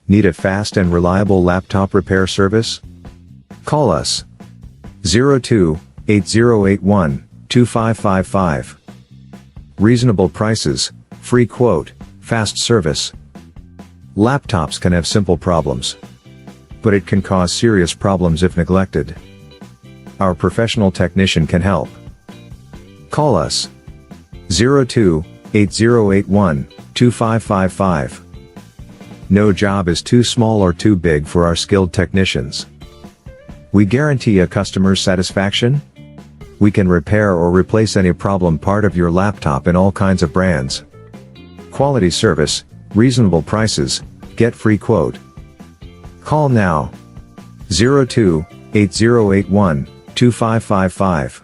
Need a fast and reliable laptop repair service? Call us 02-8081-2555. Reasonable prices, free quote, fast service. Laptops can have simple problems, but it can cause serious problems if neglected. Our professional technician can help. Call us 02-8081-2555. No job is too small or too big for our skilled technicians. We guarantee a customer's satisfaction. We can repair or replace any problem part of your laptop in all kinds of brands. Quality service, reasonable prices, get free quote. Call now 02-8081-2555.